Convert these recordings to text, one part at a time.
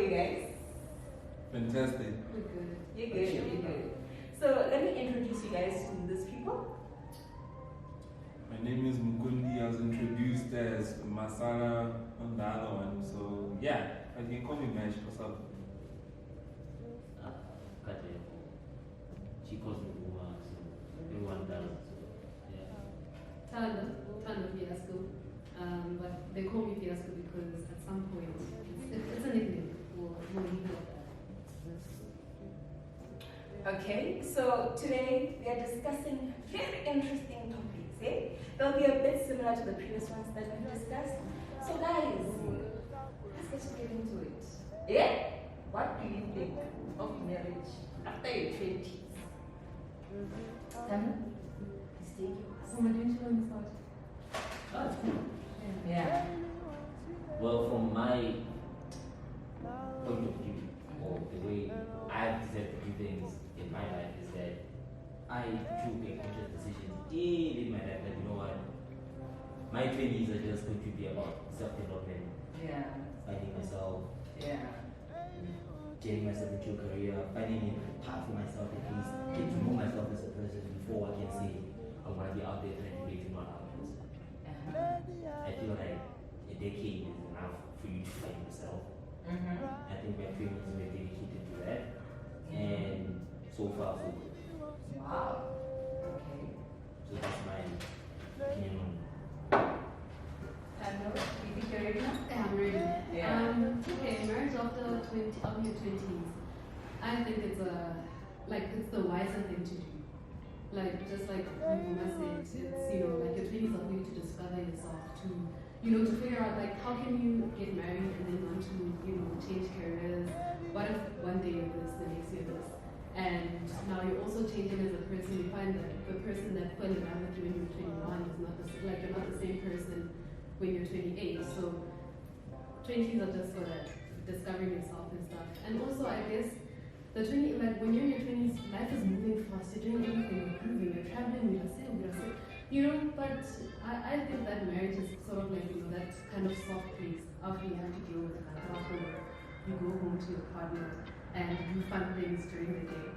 you guys? Fantastic. We're good. You're good. You're good. So let me introduce you guys to these people. My name is Mukundi. I was introduced as Masana on the other one. So, yeah, you can call me Mesh. What's up? She calls me Uma, so everyone does. So, yeah. Tando Fiasco. But they call me Fiasco because at some point it's a nickname for people. Okay, so today we are discussing very interesting topics. Eh? They'll be a bit similar to the previous ones that we discussed. So, guys, let's get into it. Yeah? What do you think of marriage after your 20s? Tano? Mistake yours. So, what do you want to start? Oh, it's cool. Yeah. Well, from my point of view, or the way I've decided to do things in my life, is that I took a conscious decision in my life that, you know what, my 20s are just going to be about self-development, Yeah. finding myself, Yeah. getting myself into a career, finding a path for myself, at least get to know myself as a person before I can say I want to be out there trying to make it not happen. I feel like a decade is enough for you to find yourself. I think my 20s were dedicated to that, and so far so good. Wow. Okay. So that's my opinion on it. Tano, you think you're ready now? Yeah, I'm ready. Yeah. Okay, marriage after your 20s. I think it's the wiser thing to do. Like, just like Mama said, it's, your 20s are for you to discover yourself, to figure out, like, how can you get married and then want to, change careers? What if one day you're this, the next you're this? And now you're also changing as a person. You find that the person that fell in love with you when you were 21 is not you're not the same person when you're 28. So 20s are just for that, discovering yourself and stuff. And also, I guess, when you're in your 20s, life is moving fast. You're doing everything, you're improving, you're traveling, you're saying, but I think that marriage is sort of like, that kind of soft place after you have to deal with that. After work, you go home to your partner and do fun things during the day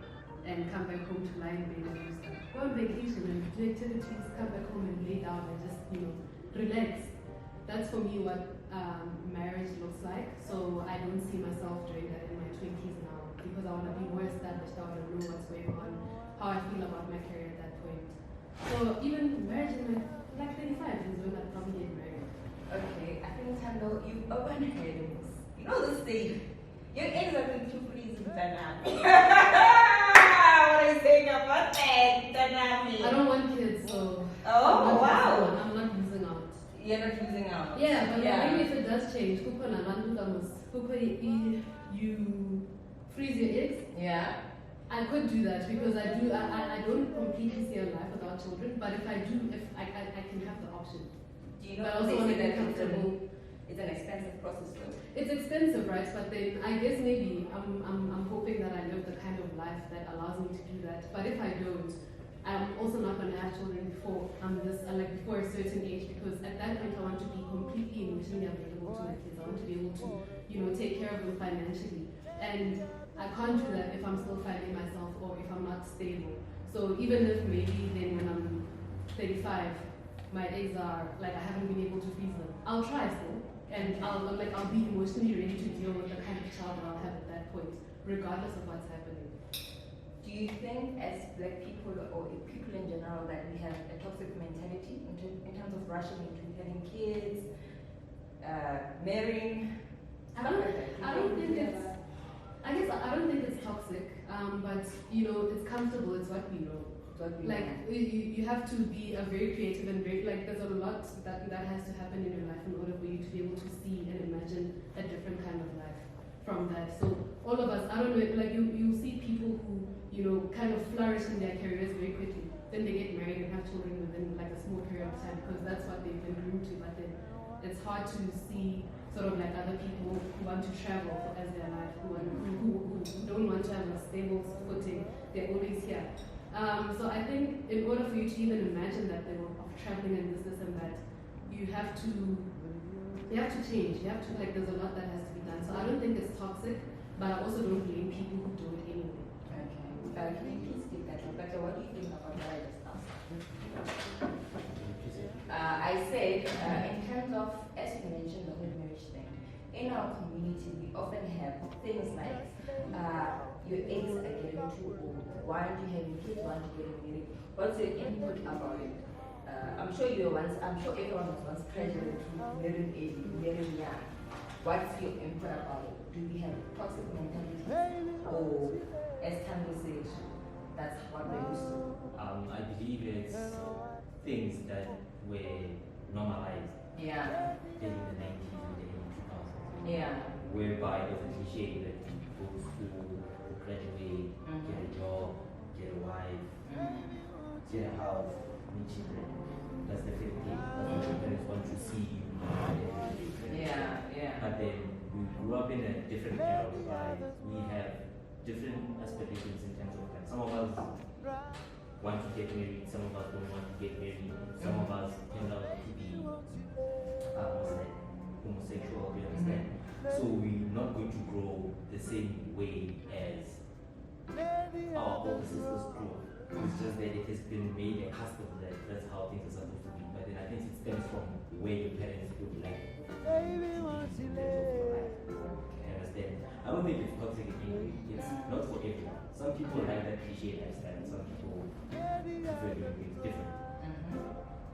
and come back home to lie in bed and do stuff. Go on vacation and do activities, come back home and lay down and just, relax. That's for me what marriage looks like. So I don't see myself doing that in my 20s now because I want to be more established. I want to know what's going on, how I feel about my career at that point. So even marriage in my 35 is when I'd probably get married. Okay, I think Tando, you opened headings. You know this thing. Your eggs are going to freeze in Tanami. What are you saying about that, Tanami? I don't want kids, so Oh, wow. I'm not losing out. You're not losing out. Yeah, but maybe if it does change, you freeze your eggs. Yeah. I could do that because I don't completely see a life without children. But if I do, if I can have the option. Do you know But what also they say that comfortable. it's an expensive process though? It's expensive, right? But then I guess maybe I'm hoping that I live the kind of life that allows me to do that. But if I don't, I'm also not going to have children before before a certain age, because at that point I want to be completely emotionally available to my kids. I want to be able to take care of them financially, and I can't do that if I'm still finding myself or if I'm not stable. So even if maybe then when I'm 35, my eggs are I haven't been able to freeze them, I'll try still, and I'll be emotionally ready to deal with the kind of child that I'll have at that point, regardless of what's happening. Do you think as black people or people in general that we have a toxic mentality in terms of rushing into having kids, marrying? I don't think it's toxic, but it's comfortable. It's what we know. You have to be a very creative and very there's a lot that has to happen in your life in order for you to be able to see and imagine a different kind of life from that. So all of us, I don't know, you see people who kind of flourish in their careers very quickly. Then they get married and have children within a small period of time because that's what they've been groomed to. But then it's hard to see sort of other people who want to travel as their life, who don't want to have a stable footing. They're always here. So I think in order for you to even imagine that they were traveling and this and that, you have to change. You have to there's a lot that has to be done. So I don't think it's toxic. toxic, but I also don't blame people who do it anyway. Okay. Can you please speak that, Rebecca? What do you think about what I just asked? I said, in terms of, as you mentioned, the whole marriage thing, in our community, we often have things like your eggs are getting too old. Why aren't you having kids? Why aren't you getting married? What's your input about it? I'm sure everyone was once pressured to marry early, marry young. What's your input about it? Do we have toxic mentality? Or, as Tango said, that's what we're used to? I believe it's things that were normalized Yeah. in the 90s and the early 2000s. Yeah. Whereby it was a cliche that you go to school, graduate, get a job, get a wife, get a house, meet children. That's the fifth thing. That's what your parents want to see you. Yeah, yeah. But then we grew up in a different era whereby we have different aspirations in terms of like some of us want to get married, some of us don't want to get married, some of us turn out to be homosexual, you understand? So we're not going to grow the same way as our older sisters grew up. It's just that it has been made a custom that that's how things are supposed to be. But then I think it stems from where your parents would like to be in terms of your life. You understand? I don't think it's toxic in any way. It's not for everyone. Some people like that cliche lifestyle and some people prefer doing things different.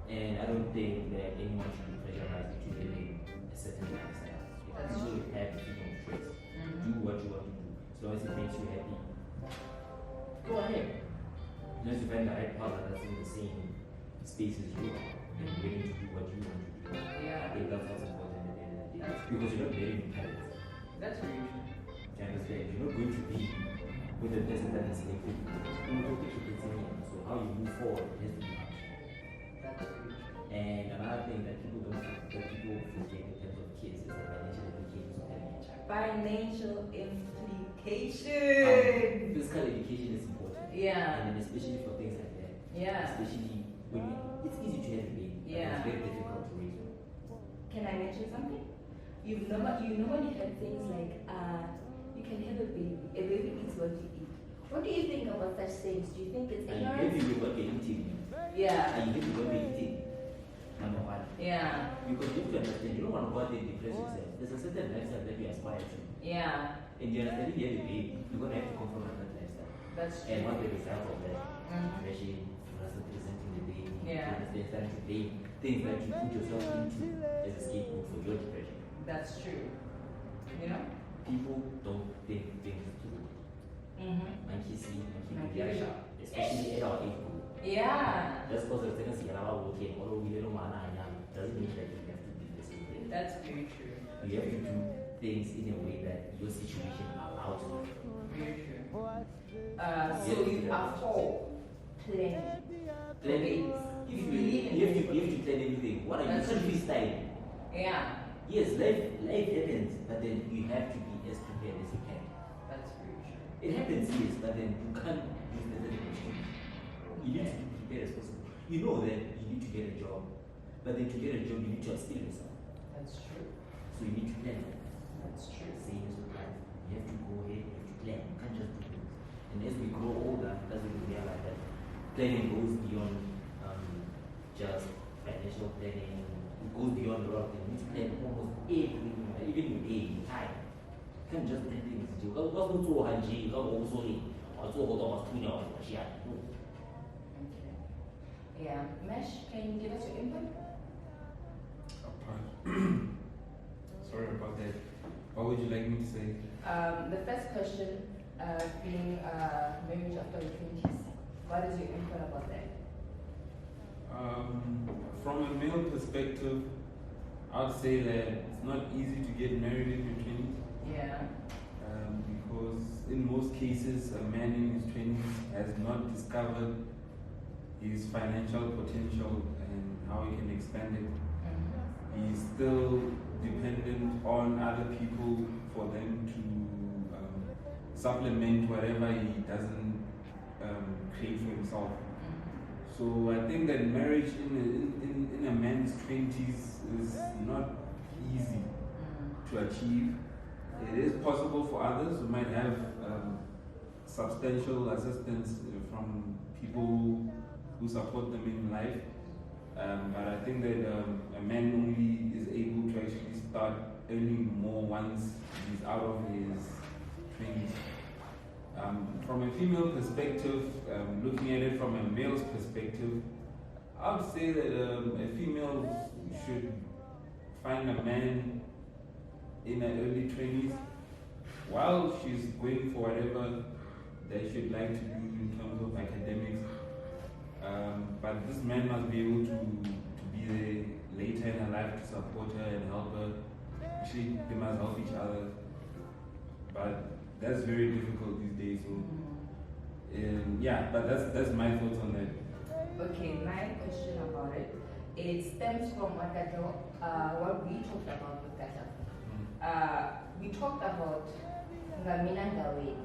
And I don't think that anyone should be pressurized into living a certain lifestyle. You should have freedom of choice. Do what you want to do. As long as it makes you happy, go ahead. Unless you find the right partner that's in the same space as you are and willing to do what you want to do. Yeah. I think that's what's important at the end of the day. Because you're not marrying your parents. That's very true. You understand? You're not going to be with a person that is like 50. You know, so how you move forward has to be functional. That's very true. And another thing that people forget in terms of kids is the financial implications of having a child. Financial implications. Physical education is important. Yeah. And then especially for things like that. Yeah. Especially when it's easy to have a baby. Yeah. But it's very difficult to raise one. Can I mention something? You normally have things like, you can have a baby eats what you eat. What do you think about such things? Do you think it's And you ignorance? happy with what they're eating. Yeah. And you happy with what they're eating. Number one. Yeah. Because you have to understand, you don't want to go out there and depress yourself. There's a certain lifestyle that you aspire to. Yeah. And you understand, if you have a baby, you're going to have to compromise that lifestyle. That's true. And what's the result of that? Depression, presenting the baby, Yeah. starting to blame things that you put yourself into as a scapegoat for your depression. That's true. You know? People don't think things through. Monkey see, monkey do, especially at our age group. Yeah. Just because the things are working, although we don't want to doesn't mean that you have to be the same way. That's very true. You have to do things in a way that your situation allows you. Very true. So you are for planning. Planning. If you have to plan everything. What are you freestyling? Yeah. Yes, life happens, but then you have to be as prepared as you can. That's very true. It happens, yes, but then you can't use the machine. You need to be prepared as possible. You know that you need to get a job, but then to get a job, you need to upskill yourself. That's true. So you need to plan. That's true. Same as with life. You have to go ahead, you have to plan. You can't just do things. And as we grow older, that's when we realize that planning goes beyond just financial planning. It goes beyond a lot of things. You need to plan almost everything, even your day, your time. You can't just plan things. You can't go hanji, you can't go sorry, or so hold on, no. Okay. Yeah. Mesh, can you give us your input? Sorry about that. What would you like me to say? The first question being marriage after the 20s. What is your input about that? From a male perspective, I would say that it's not easy to get married in your 20s. Yeah. Because in most cases, a man in his 20s has not discovered his financial potential and how he can expand it. He's still dependent on other people for them to supplement whatever he doesn't create for himself. So I think that marriage in a man's 20s is not easy to achieve. It is possible for others who might have substantial assistance from people who support them in life. But I think that a man only is able to actually start earning more once he's out of his 20s. From a female perspective, looking at it from a male's perspective, I would say that a female should find a man in her early 20s while she's going for whatever that she'd like to do in terms of academics. But this man must be able to be there later in her life to support her and help her. Actually, they must help each other. But that's very difficult these days. So, yeah, but that's my thoughts on that. Okay, my question about it, it stems from what we talked about with Gaja. We talked about the Minangawe,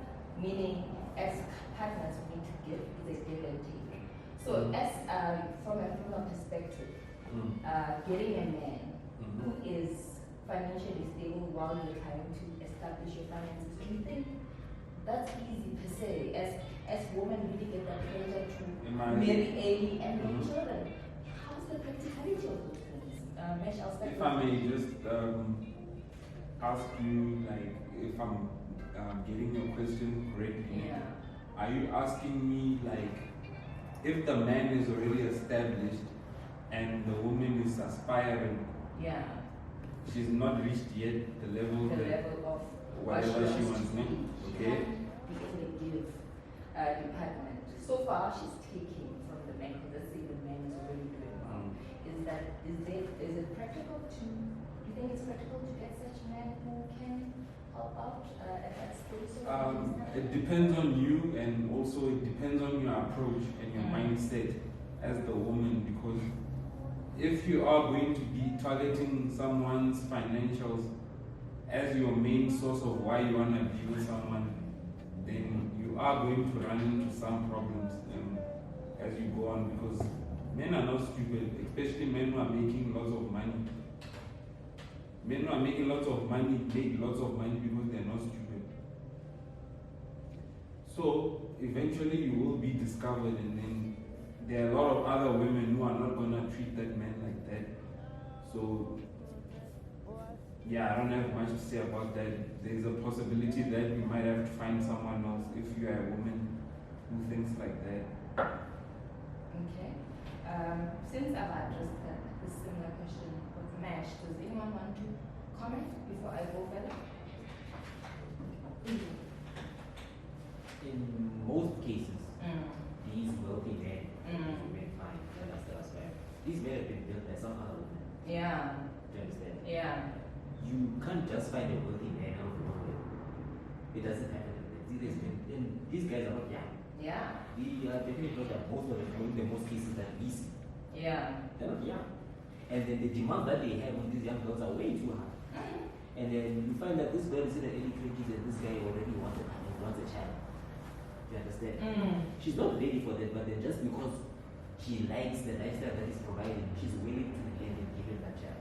meaning as partners we need to give, it's a give and take. So as from a female perspective, getting a man who is financially stable while you're trying to establish your finances, do you think that's easy per se? As women really get that pleasure to marry early and make children. How's the practicality of those things? Mesh, I'll start If with I may you. just ask you, like, if I'm getting your question correctly, Yeah. are you asking me, like, if the man is already established and the woman is aspiring, Yeah. she's not reached yet the level The that level of whatever what she wants to me, be. okay? Be in the give department. So far, she's taking from the man, because let's say the man is already doing well. Is it practical to, do you think it's practical to get such men who can help out at that stage? It depends on you, and also it depends on your approach and your mindset as the woman, because if you are going to be targeting someone's financials as your main source of why you want to be with someone, then you are going to run into some problems as you go on, because men are not stupid, especially men who are making lots of money. Men who are making lots of money make lots of money because they're not stupid. So eventually you will be discovered, and then there are a lot of other women who are not going to treat that man like that. So yeah, I don't have much to say about that. There's a possibility that you might have to find someone else if you are a woman who thinks like that. Okay. Since I've addressed this similar question with Mesh, does anyone want to comment before I go further? In most cases, these wealthy men who make fine, you understand, right? These men have been built by some other women. Yeah. Do you understand? Yeah. You can't just find a wealthy man out of nowhere. It doesn't happen. These guys are not young. Yeah. We are definitely not young. Most of them, in most cases, that we see. Yeah. They're not young. And then the demand that they have on these young girls are way too high. And then you find that this girl is in the early 20s and this guy already wants a child. You understand? She's not ready for that, but then just because she likes the lifestyle that is provided, she's willing to lend and give him that child.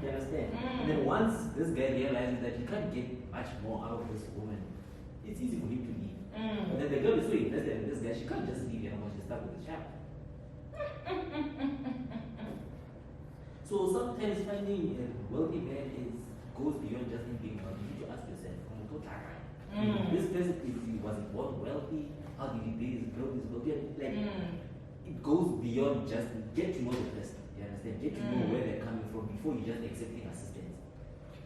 You understand? And then once this guy realizes that he can't get much more out of this woman, it's easy for him to leave. But then the girl is so invested in this guy, she can't just leave anymore, she's stuck with the child. So sometimes finding a wealthy man goes beyond just him being wealthy. You need to ask yourself, this person, was it born wealthy? How did he pay his girl this wealthy? Like, it goes beyond just get to know the person. You understand? Get to know where they're coming from before you just accepting assistance.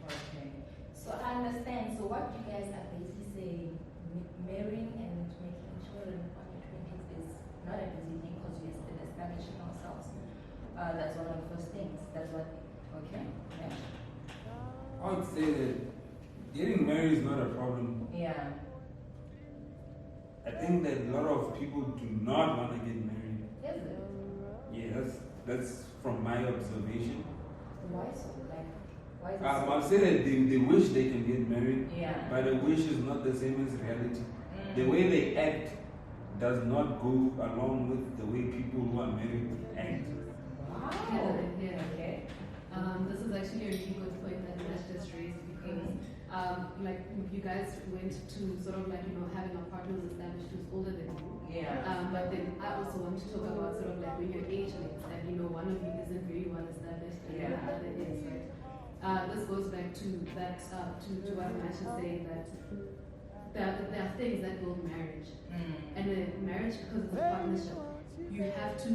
Okay. So I understand. So what you guys are basically saying, marrying and making children on your 20s is not an easy thing because we're still establishing ourselves. That's one of the first things. That's what, okay? Yeah. I would say that getting married is not a problem. Yeah. I think that a lot of people do not want to get married. Is it? Yeah, that's from my observation. Why so? Like, why is it I'll say that they wish they can get married, Yeah. but the wish is not the same as reality. The way they act does not go along with the way people who are married act. Wow. Yeah. Okay. This is actually a really good point that Nash just raised because like you guys went to sort of like, having a partner who's established who's older than you. Yeah. But then I also want to talk about sort of like when you're ageless and one of you isn't very well established and the other is, right? This goes back to that, to what Mash is saying, that there are things that build marriage. And a marriage, because it's a partnership, you have to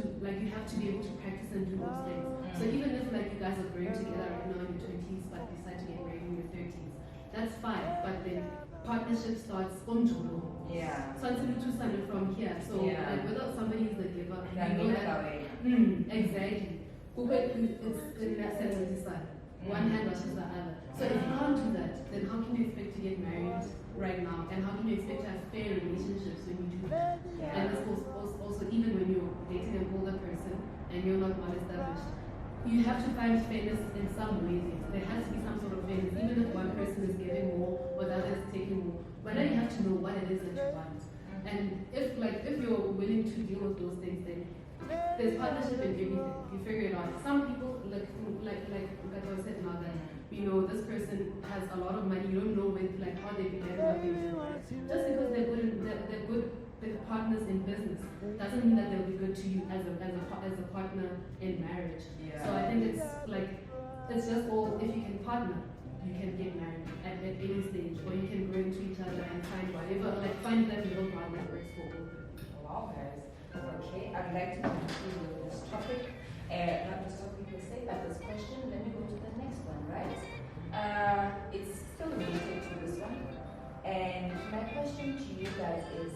be able to practice and do those things. So even if like you guys are growing together right now in your 20s but decide to get married in your 30s, that's fine. But then partnership starts on Jolo. Yeah. Something to sign from here. So like without somebody who's the giver, exactly. It's in that sense of the son. One hand washes the other. So if you can't do that, then how can you expect to get married right now? And how can you expect to have fair relationships when you do that? And this goes also even when you're dating an older person and you're not well established, you have to find fairness in some ways. There has to be some sort of fairness, even if one person is giving more or the other is taking more. But then you have to know what it is that you want. And if you're willing to deal with those things, then there's partnership in everything. You figure it out. Some people like I said now that this person has a lot of money. You don't know how they began, what they do. Just because they're good partners in business doesn't mean that they'll be good to you as a partner in marriage. So I think it's just all, if you can partner, you can get married at any stage, or you can grow into each other and find whatever, find that middle ground that works for both. Wow, guys. Okay, I'd like to continue with this topic. Not this topic per se, but this question. Let me go to the next one, right? It's still related to this one. And my question to you guys is,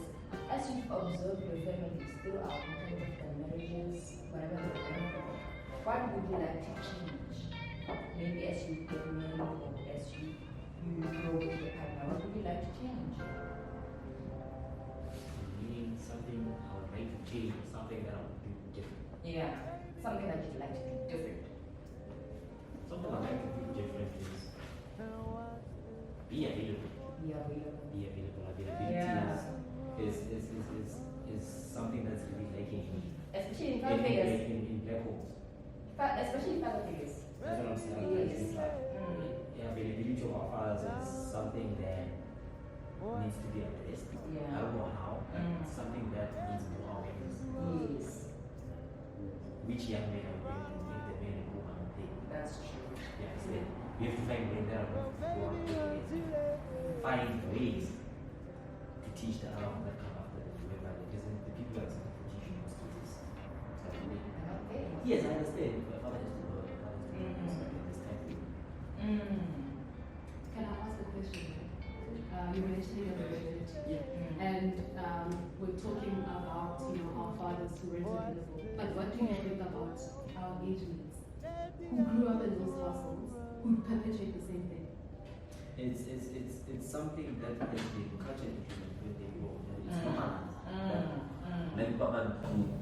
as you've observed your family throughout in terms of their marriages, whatever they're going through, what would you like to change? Maybe as you get married or as you grow with your partner, what would you like to change? Something I would like to change, something that I would do different. Yeah, something that you'd like to do different. Something I'd like to do different is be available. Be available. Be available. Availability is something that's really lacking in me. Especially in father figures. In black holes. Especially in father figures. That's what I'm saying. Yes. The availability of our fathers is something that needs to be addressed. Yeah. I don't know how, but it's something that needs more awareness. Yes. Which young men are going to make the men and women pay? That's true. Yeah, so we have to find men that are going to go out there and find ways to teach the adults that come after them. Remember, the people that are teaching us to this. Okay. Yes, I understand. My father has to go. My father has to go. This type of thing. Can I ask a question? You were mentioning availability. And we're talking about our fathers who weren't available. But what do you think about our age mates who grew up in those households who perpetrate the same thing? It's something that has been cultured when they grow. It's not like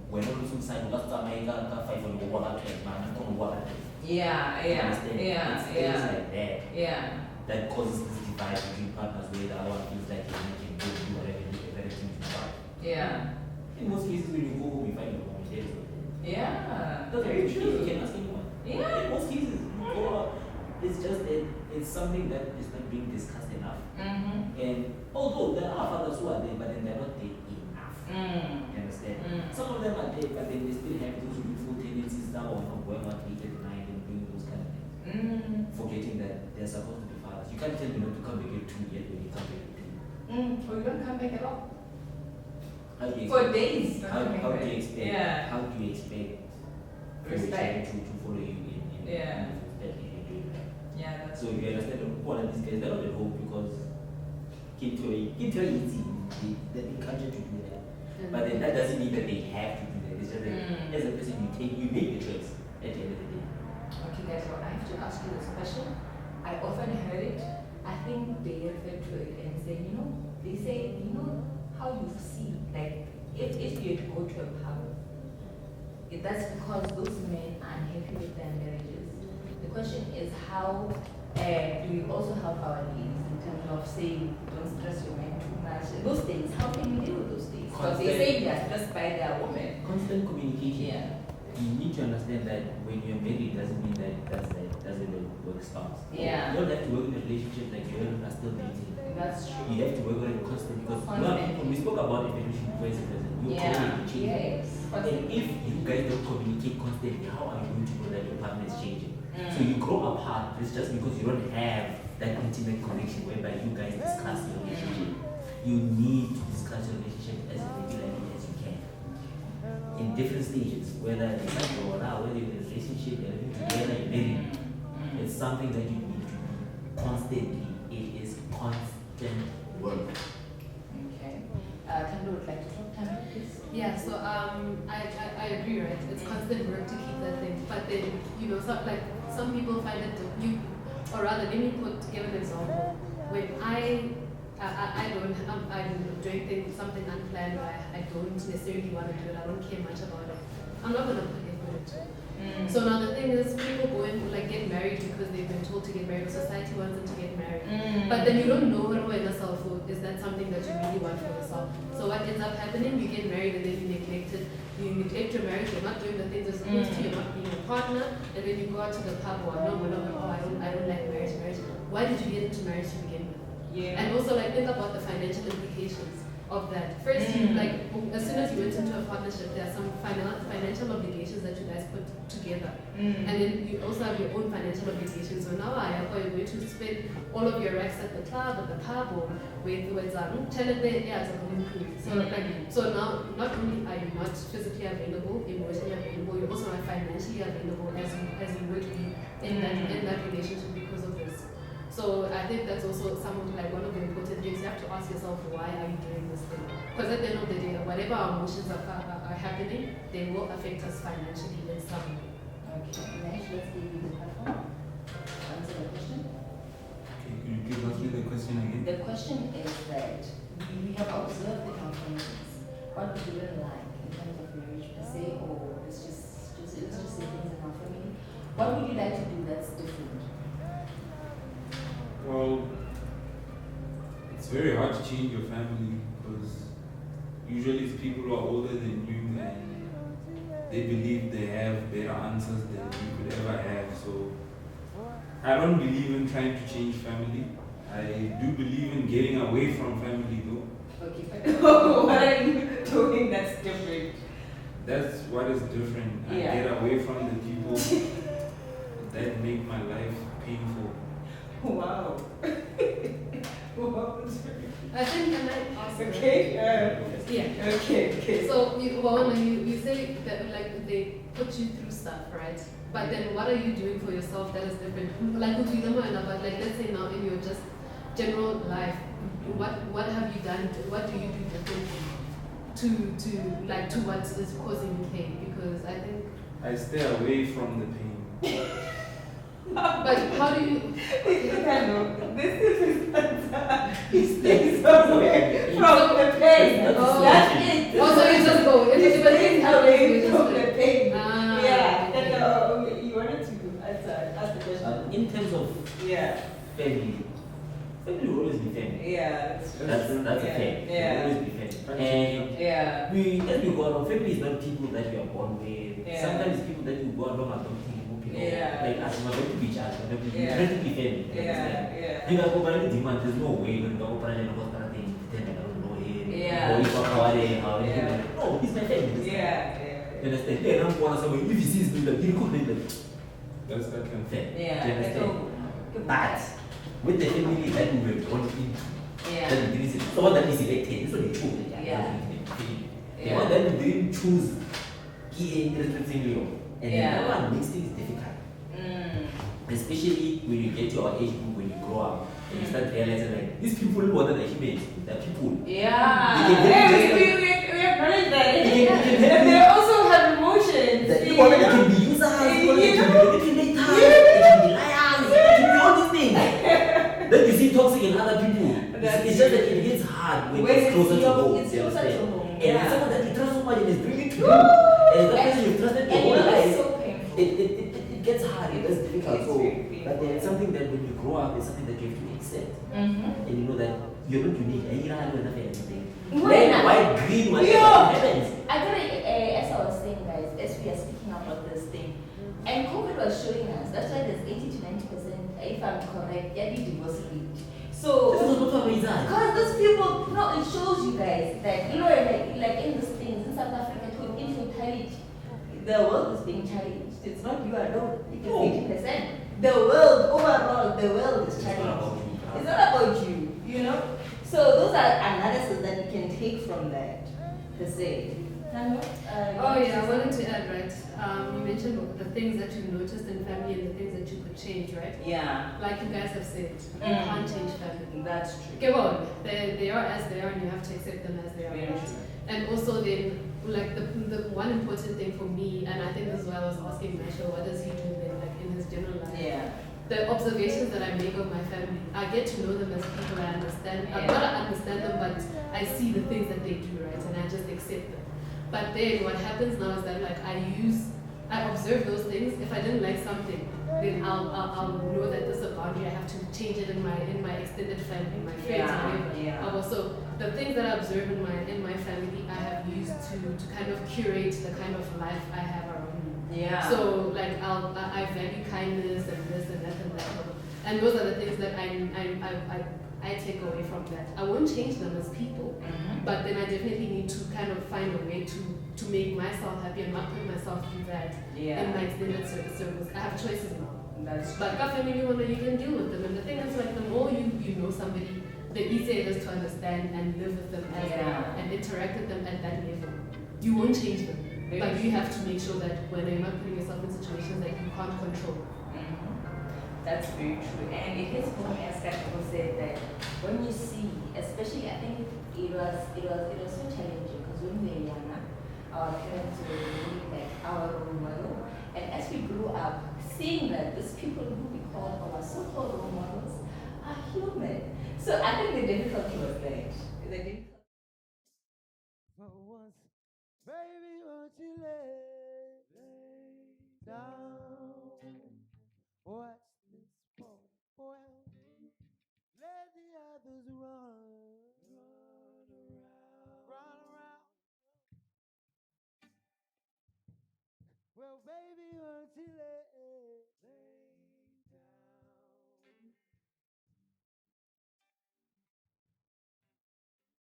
when I was inside last time I got 5 on the water man, I don't know what. Yeah. It's things like that. Yeah. That causes this divide between partners where the other one feels like he can go do whatever everything to fight. Yeah. In most cases when you go home you find your mom is there. Yeah. That's very true. You can ask anyone. Yeah. In most cases, you go out, it's just that it's something that is not being discussed enough. And although there are fathers who are there, but then they're not there enough. You understand? Some of them are there, but then they still have those beautiful tendencies that are not going out late at night and doing those kind of things. Forgetting that they're supposed to be fathers. You can't tell me not to come back at 2 yet when you come back at 2. Or you don't come back at all. How do you For expect? days. How do you expect? Yeah. How do you expect Respect. to follow you in Yeah. that you're doing that? Yeah, that's So you understand all of these guys, they're not at home because keep to easy. They've been cultured to do that. But then that doesn't mean that they have to do that. It's just that as a person you make the choice at the end of the day. okay, guys. So I have to ask you this question. I often heard it. I think they refer to it and say, they say, how you see, like if you go to a pub, that's because those men are unhappy with their marriages. The question is, how do we also help our ladies in terms of saying, don't stress your man too much? Those things, how can we deal with those things? Because they say they are stressed by their woman. Constant communication. Yeah. You need to understand that when you're married, doesn't mean that that's doesn't the work spouse. Yeah. You don't have to work in a relationship like you are still dating. That's true. You have to work on it constantly because we spoke about infatuation before as a person. You constantly change. Yes. And if you guys don't communicate constantly, how are you going to know that your partner is changing? So you grow apart. It's just because you don't have that intimate connection whereby you guys discuss your relationship. You need to discuss your relationship as regularly as you can. In different stages, whether it's like or now, whether you're in a relationship, you're living together, you're married. It's something that you need to do constantly. It is constant work. Okay. Tando would like to talk. Tando, please. Yeah, so I agree, right? It's constant work to keep that thing. But then, some people find it or rather, let me give an example. When I'm doing something unplanned, or I don't necessarily want to do it, I don't care much about it, I'm not going to put effort into it. So now the thing is, people go and get married because they've been told to get married, or society wants them to get married. But then you don't know yourself, is that something that you really want for yourself? So what ends up happening, you get married and then you neglect it. You neglect your marriage, you're not doing the things you're supposed to, you're not being a partner, and then you go out to the pub or no, I don't like marriage. Why did you get into marriage to begin with? Yeah. And also think about the financial implications of that. First, you as soon as you went into a partnership, there are some financial obligations that you guys put together, and then you also have your own financial obligations. So now you're going to spend all of your racks at the club, at the pub, or with so now not only are you not physically available, emotionally available, you're also not financially available as you would be in that relationship because of this. So I think that's also one of the important things. You have to ask yourself, why are you doing this thing? Because at the end of the day, whatever our emotions are happening, they will affect us financially in some way. Okay, Nash, let's give you the platform. Answer the question. Okay, can you please ask me the question again? The question is that we have observed in our families what we didn't like in terms of marriage per se, or it's just say things in our family. What would you like to do that's different? Well, it's very hard to change your family because usually it's people who are older than you and they believe they have better answers than you could ever have. So I don't believe in trying to change family. I do believe in getting away from family though. Okay, what are you doing that's different? That's what is different. I get away from the people that make my life painful. Wow. I think can I ask? Okay. Yeah. Okay. So you say that they put you through stuff, right? But then what are you doing for yourself that is different? But let's say now in your just general life, what have you done? What do you do differently to what is causing you pain? Because I think I stay away from the pain. But how do you? This is his answer. He stays away from the pain. That's it. Also, you just go. He stays away from the pain. Yeah. And you wanted to ask the question. In terms of family will always be family. Yeah. That's a fact. Yeah. Will always be family. And as we go along, family is not people that we are born with. Yeah. Sometimes people that you go along are adopting. Like as we're going to be charged, we're going to be family. You got to go back to demand. There's no way you're going to go back and go back and pretend I don't know him. Or if I'm no, he's my family. You understand? They don't want somebody. If he sees me, like, he'll complain like. That's that kind of thing. You understand? But with the family that we were born into, that we didn't. So what that is elected. This is what they chose. The one that we didn't choose, he ain't interested. And that one makes things difficult. Especially when you get to our age group, when you grow up, and you start realizing like these people more than humans, they're people. We acknowledge that. And they also have emotions. People that can be users, people that can be manipulated, they can be liars, they can be all these things. Then you see toxic in other people. It's just that it hits hard when it's closer to home. It's closer to home. And someone that you trust so much and is bringing to you. And the person you trusted your whole life. So painful. It gets hard, it gets difficult. So, painful. but then something that when you grow up is something that you have to accept. And you know that you're not unique. And you don't have anything. Red, white, green, whatever happens. I gotta, as I was saying, guys, as we are speaking about this thing, and COVID was showing us, that's why there's 80 to I'm correct, yeah, the divorce rate. So This is not reason. because those people, no, it shows you guys that you know, like in these things in South Africa, in totality, the world is being challenged. It's not you alone. It is 80%. The world overall, the world is It's not challenged. about you. It's not about you, you know. So those are analysis that you can take from that per se. Nano, Oh yeah, I wanted to add, right? You mentioned the things that you noticed in family and the things that you could change, right? Yeah, Like you guys have said, you Mm. can't change family. that's true. Come on, they are as they are and you have to accept them as they are. Very true. And also then, like the one important thing for me, and I think this is why I was asking Masha, what does he do then, like in his general life? Yeah. The observations that I make of my family, I get to know them as people. I understand. Yeah. Not I understand them, but I see the things that they do, right, and I just accept them. But then what happens now is that like I observe those things. If I didn't like something, then I'll know that this is a boundary. I have to change it in my extended family, my friends, Yeah, whatever. yeah. Also, the things that I observe in my family, I have used to kind of curate the kind of life I have around me. Yeah. So like I value kindness and this and that and that, and those are the things that I take away from that. I won't change them as people, Mhm. but then I definitely need to kind of find a way to make myself happy and not put myself through that Yeah. in my extended service. I have choices now. That's But got family when you can deal with them, and the thing is like the more you know somebody, the easier it is to understand and live with them as they Yeah. are and interact with them at that level. You won't change them, Very but you true. have to make sure that when you're not putting yourself in situations that you can't control. Mhm. That's very true. And it hits home as Kashiko said that when you see, especially I think it was so challenging because when we were younger, our parents were really like our role model. And as we grew up, seeing that these people who we call our so-called role models are human. So I think the difficulty was that. The difficulty For once, baby, won't you lay down? What's this for? Well, let the others run around. Well, baby, won't you lay